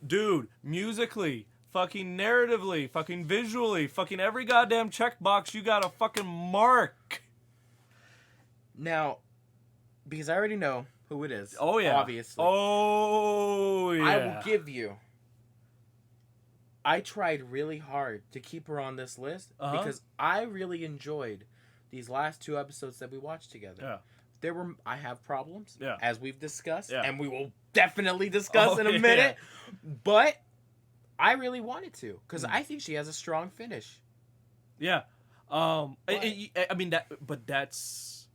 Dude, musically, fucking narratively, fucking visually, fucking every goddamn checkbox you gotta fucking mark. Now, because I already know who it is. Oh yeah. Obviously. Oh yeah. I will give you. I tried really hard to keep her on this list because I really enjoyed these last 2 episodes that we watched together. Yeah. I have problems, Yeah. as we've discussed, Yeah. and we will definitely discuss in a minute. But I really wanted to because I think she has a strong finish. Yeah. I mean that's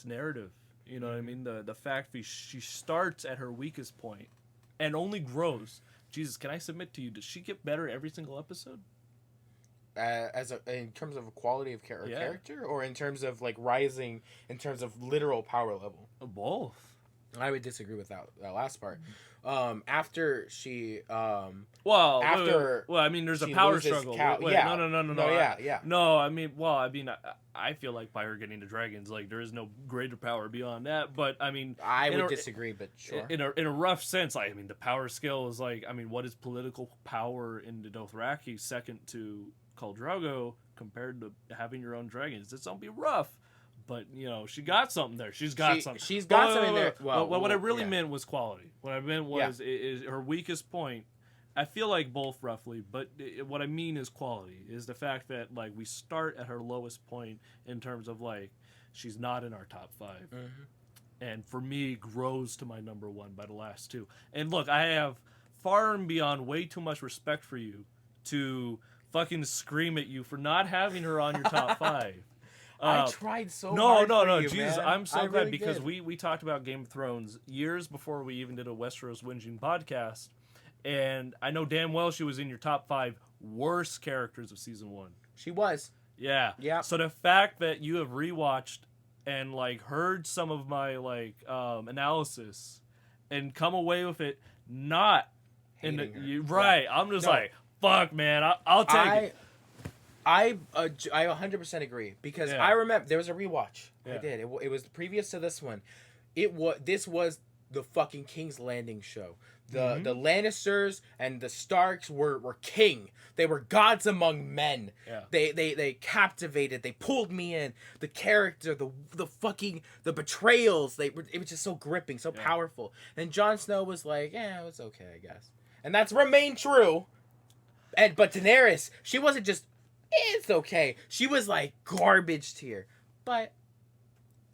narrative. You know what I mean? The fact that she starts at her weakest point and only grows. Jesus, can I submit to you? Does she get better every single episode? In terms of quality of character, or in terms of rising in terms of literal power level? Both. I would disagree with that last part. After she I mean, there's a she power loses struggle. No. No, I mean, I feel like by her getting the dragons, there is no greater power beyond that. But I mean, I would disagree, but sure. In a rough sense, the power scale is what is political power in the Dothraki second to Khal Drogo compared to having your own dragons? It's gonna be rough. But, she got something there. She's got something. She's got something there. Well, what I really meant was quality. What I meant was is her weakest point. I feel like both roughly, but what I mean is quality. Is the fact that, we start at her lowest point in terms of, she's not in our top 5. Mm-hmm. And for me, grows to my number 1 by the last 2. And look, I have far and beyond way too much respect for you to fucking scream at you for not having her on your top 5. I tried so hard. No, you, Jesus, man. I'm so glad really because did. we talked about Game of Thrones years before we even did a Westeros Whinging podcast, and I know damn well she was in your top 5 worst characters of season 1. She was. Yeah. Yeah. So the fact that you have rewatched and like heard some of my like analysis and come away with it not in the, Hating her. right. I'm just No. like, fuck, man, I'll take it. I 100% agree because Yeah. I remember there was a rewatch. Yeah. I did. It was previous to this one. This was the fucking King's Landing show. The Lannisters and the Starks were king. They were gods among men. Yeah. They captivated. They pulled me in. The character, the fucking the betrayals. It was just so gripping, so powerful. And Jon Snow was like, yeah, it was okay, I guess. And that's remained true. But Daenerys, she wasn't just it's okay. She was like garbage tier. But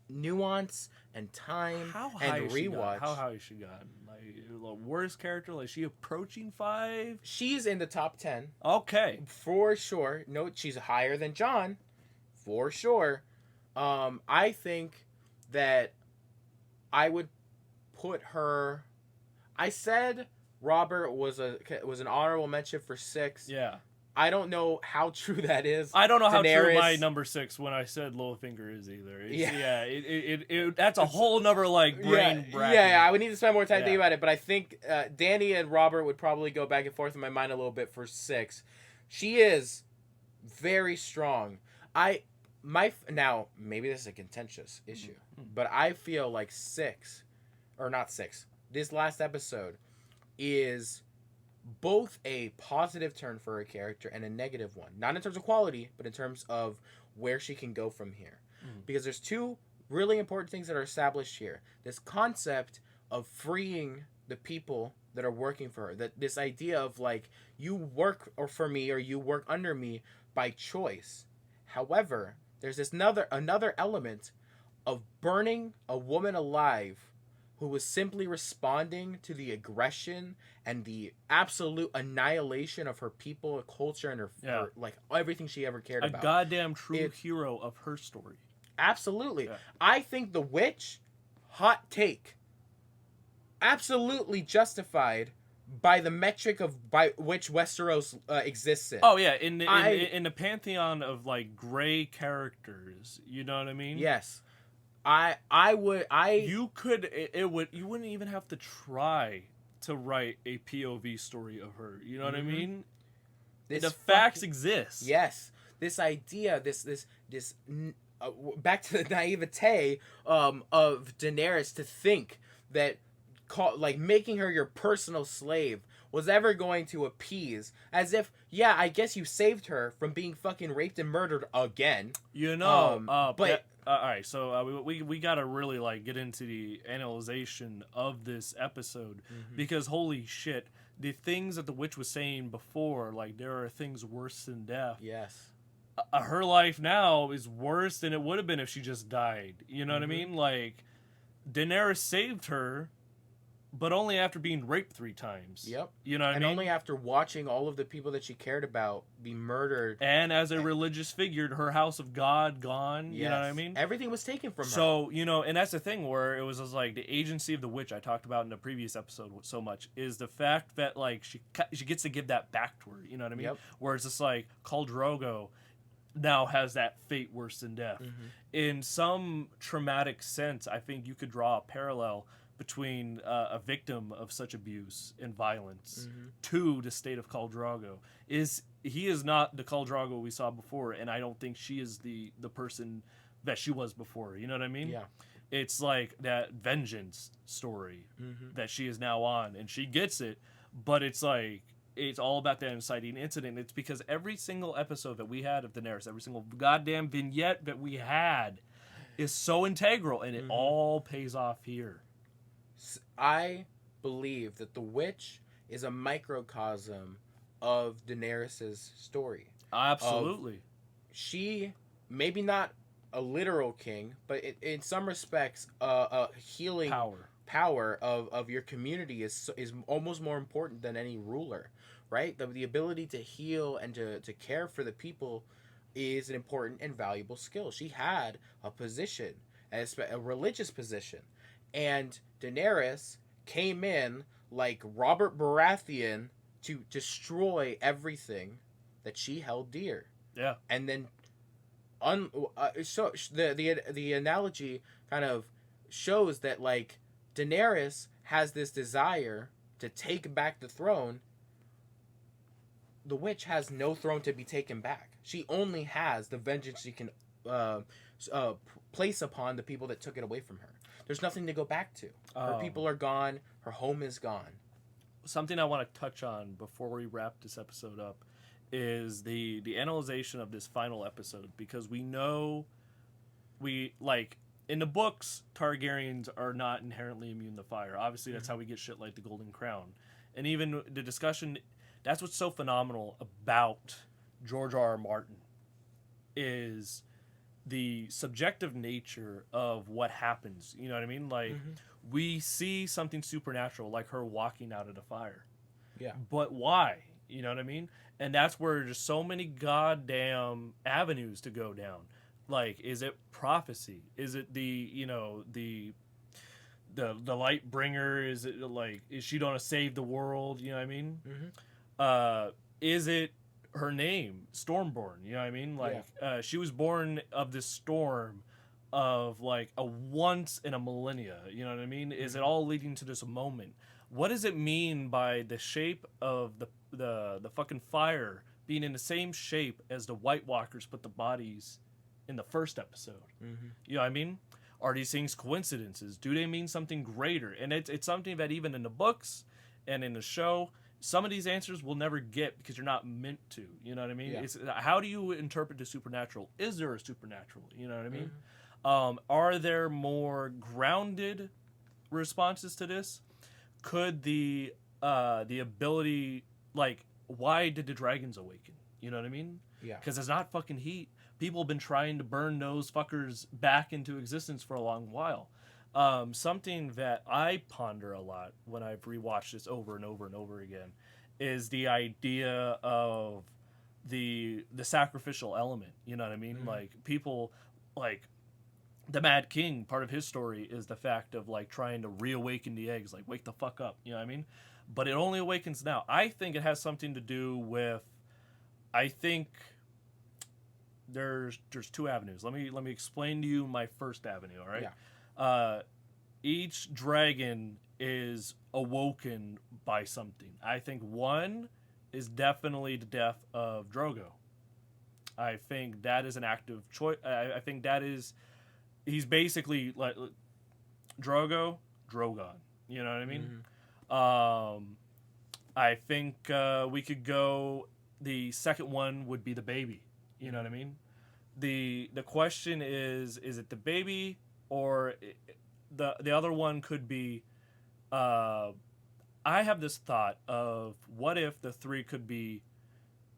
nuance and time and rewatch. How high has she gotten? Like the worst character? Like she approaching 5? She's in the top 10 Okay. for sure. No, she's higher than Jon, for sure. I think that I would put her. I said Robert was an honorable mention for 6. Yeah. I don't know how true that is. I don't know how Daenerys, true my number 6 when I said Littlefinger is either. Yeah. It that's a whole nother like brain bracket. Yeah, I would need to spend more time thinking Yeah. about it, but I think Dany and Robert would probably go back and forth in my mind a little bit for 6. She is very strong. Now maybe this is a contentious issue, but I feel like 6, or not 6. This last episode is both a positive turn for her character and a negative one. Not in terms of quality, but in terms of where she can go from here. Because there's 2 really important things that are established here. This concept of freeing the people that are working for her. This idea of like, you work for me or you work under me by choice. However, there's this another element of burning a woman alive who was simply responding to the aggression and the absolute annihilation of her people, her culture, and her like everything she ever cared about. A goddamn true hero of her story. Absolutely. Yeah. I think the witch, hot take, absolutely justified by the metric by which Westeros exists in. Oh yeah, in the pantheon of like gray characters, you know what I mean? Yes. You wouldn't even have to try to write a POV story of her. You know what I mean? The facts exist. Yes. This idea, back to the naivete of Daenerys to think that making her your personal slave was ever going to appease, as if, yeah, I guess you saved her from being fucking raped and murdered again. You know, but all right, so we gotta really like get into the analyzation of this episode because holy shit, the things that the witch was saying before, like there are things worse than death. Yes. Her life now is worse than it would have been if she just died. You know what I mean? Like Daenerys saved her, but only after being raped 3 times. Yep. You know what I mean? And only after watching all of the people that she cared about be murdered. And as a religious figure, her house of God gone. Yes. You know what I mean? Everything was taken from her. So, you know, and that's the thing where it was just like the agency of the witch I talked about in the previous episode so much is the fact that like she gets to give that back to her. You know what I mean? Yep. Where it's just like Khal Drogo now has that fate worse than death. In some traumatic sense, I think you could draw a parallel between a victim of such abuse and violence to the state of Khal Drogo. He is not the Khal Drogo we saw before, and I don't think she is the person that she was before. You know what I mean? Yeah. It's like that vengeance story that she is now on, and she gets it, but it's like it's all about that inciting incident. It's because every single episode that we had of Daenerys, every single goddamn vignette that we had is so integral, and it all pays off here. I believe that the witch is a microcosm of Daenerys' story. Absolutely. She, maybe not a literal king, but in some respects, a healing power of your community is almost more important than any ruler, right? The ability to heal and to care for the people is an important and valuable skill. She had a position, a religious position, and Daenerys came in like Robert Baratheon to destroy everything that she held dear. Yeah. And then The analogy kind of shows that like Daenerys has this desire to take back the throne. The witch has no throne to be taken back. She only has the vengeance she can uh, place upon the people that took it away from her. There's nothing to go back to. Her people are gone. Her home is gone. Something I want to touch on before we wrap this episode up is the analyzation of this final episode, because we know in the books Targaryens are not inherently immune to fire. Obviously that's how we get shit like the Golden Crown. And even the discussion, that's what's so phenomenal about George R.R. Martin is the subjective nature of what happens. You know what I mean? Like we see something supernatural like her walking out of the fire. Yeah. But why? You know what I mean? And that's where there's so many goddamn avenues to go down. Like, is it prophecy? Is it the light bringer? Is it like, is she gonna save the world? You know what I mean? Is it her name, Stormborn? You know what I mean? Like, she was born of this storm of like a once in a millennia. You know what I mean? Is it all leading to this moment? What does it mean by the shape of the fucking fire being in the same shape as the White Walkers put the bodies in the first episode? You know what I mean? Are these things coincidences? Do they mean something greater? And it's something that even in the books and in the show, some of these answers we'll never get because you're not meant to. You know what I mean? Yeah. It's, how do you interpret the supernatural? Is there a supernatural? You know what I mean? Are there more grounded responses to this? Could the ability, like, why did the dragons awaken? You know what I mean? Yeah. Because it's not fucking heat. People have been trying to burn those fuckers back into existence for a long while. Something that I ponder a lot when I've rewatched this over and over and over again is the idea of the sacrificial element. You know what I mean? Like, people, like, the Mad King, part of his story is the fact of like trying to reawaken the eggs, like wake the fuck up, you know what I mean? But it only awakens now. I think it has something to do with, I think there's two avenues. Let me explain to you my first avenue, all right? Yeah. Each dragon is awoken by something. I think one is definitely the death of Drogo. I think that is an active choice. I think that is, he's basically like Drogon. You know what I mean? I think we could go. The second one would be the baby. You know what I mean? The question is it the baby or the other one could be? I have this thought of what if the three could be,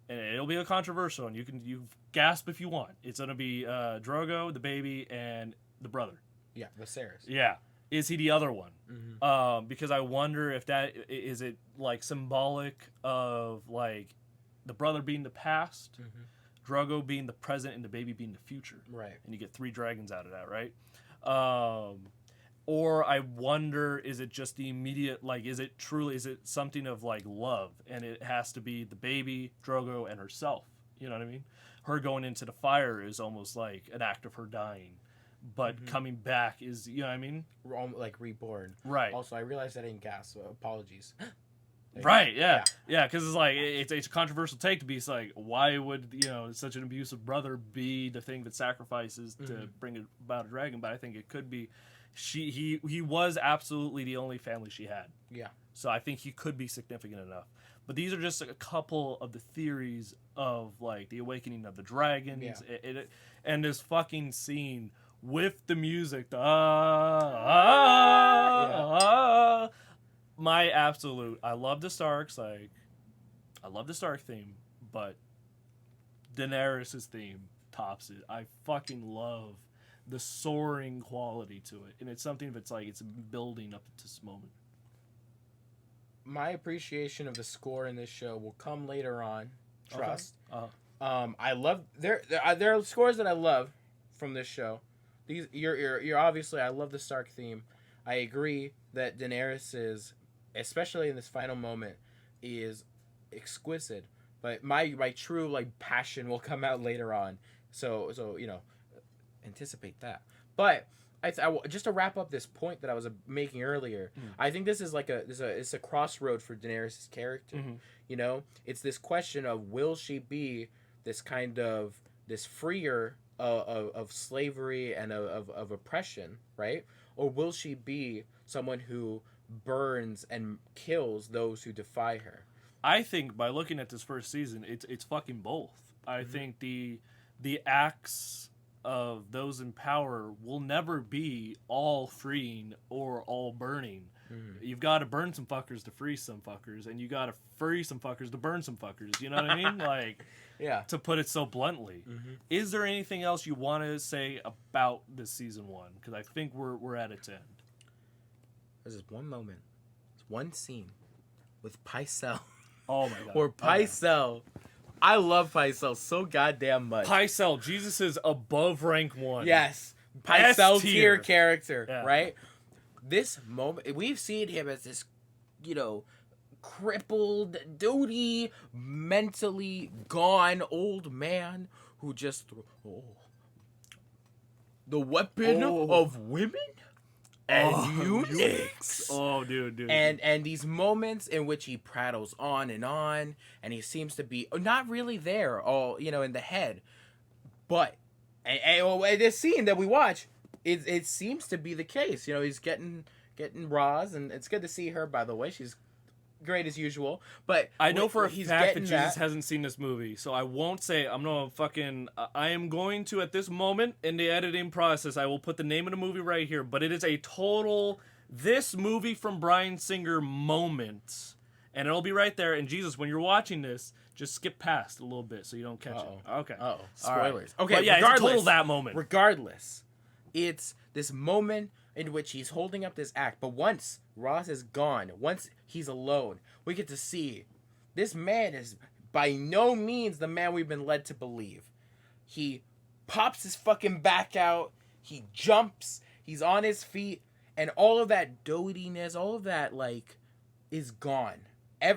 and it'll be a controversial one. You gasp if you want. It's gonna be Drogo, the baby, and the brother. Yeah, Viserys. Yeah. Is he the other one? Because I wonder if that is it like symbolic of like the brother being the past, Drogo being the present, and the baby being the future. Right. And you get three dragons out of that, right? Or I wonder, is it just the immediate, like, is it something of like love, and it has to be the baby, Drogo, and herself. You know what I mean? Her going into the fire is almost like an act of her dying. But coming back is, you know what I mean? Like reborn. Right. Also, I realized I didn't gasp, so apologies. Right, yeah. Yeah, because it's like, it's a controversial take to be, it's like, why would, such an abusive brother be the thing that sacrifices to bring about a dragon? But I think it could be, he was absolutely the only family she had. Yeah. So I think he could be significant enough. But these are just a couple of the theories of, like, the awakening of the dragons. Yeah. And this fucking scene with the music, my absolute, I love the Starks, like, I love the Stark theme, but Daenerys' theme tops it. I fucking love the soaring quality to it, and it's something that's like, it's building up to this moment. My appreciation of the score in this show will come later on, trust. Okay. I love, there are scores that I love from this show. These you're obviously, I love the Stark theme. I agree that Daenerys is, especially in this final moment, is exquisite. But my true like passion will come out later on. So anticipate that. But just to wrap up this point that I was making earlier, I think this is like it's a crossroad for Daenerys' character. It's this question of, will she be this kind of this freer of slavery and of oppression, right? Or will she be someone who burns and kills those who defy her? I think by looking at this first season, it's fucking both. I think the acts of those in power will never be all freeing or all burning. You've got to burn some fuckers to free some fuckers, and you got to free some fuckers to burn some fuckers. You know what I mean? Like, yeah. To put it so bluntly. Is there anything else you want to say about this season 1? Because I think we're at its end. There's this one moment, one scene with Pycelle. Oh my god. Or Pycelle. Okay. I love Pycelle so goddamn much. Pycelle, Jesus' above rank 1. Yes. Pycelle tier character, right? This moment, we've seen him as this, crippled, duty, mentally gone old man who just, the weapon of women? And eunuchs. Oh, dude. And these moments in which he prattles on, and he seems to be not really there, all in the head, but this scene that we watch, it seems to be the case. He's getting Roz, and it's good to see her. By the way, she's great as usual. But I know for a fact that Jesus hasn't seen this movie, so I won't say. I am going to, at this moment in the editing process, I will put the name of the movie right here. But it is a total this movie from Bryan Singer moment, and it'll be right there. And Jesus, when you're watching this, just skip past a little bit so you don't catch it. Okay. Spoilers. Right. Okay. But yeah, it's total that moment. Regardless, it's this moment in which he's holding up this act. But once Ross is gone, once he's alone, we get to see this man is by no means the man we've been led to believe. He pops his fucking back out. He jumps. He's on his feet. And all of that dotiness, all of that, is gone.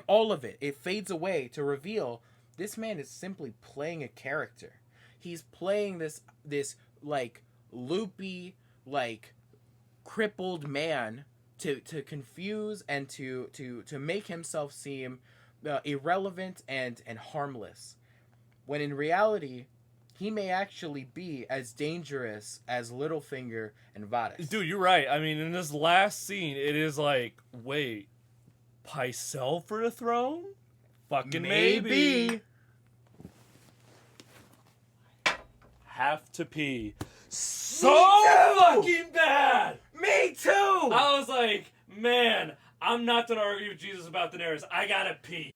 All of it. It fades away to reveal this man is simply playing a character. He's playing this loopy, crippled man to confuse and to make himself seem irrelevant and harmless, when in reality he may actually be as dangerous as Littlefinger and Varys. Dude, you're right. I mean, in this last scene, it is like, wait, Pycelle for the throne? Fucking maybe. Have to pee so fucking bad. Me too. I was like, man, I'm not gonna argue with Jesus about Daenerys. I gotta pee.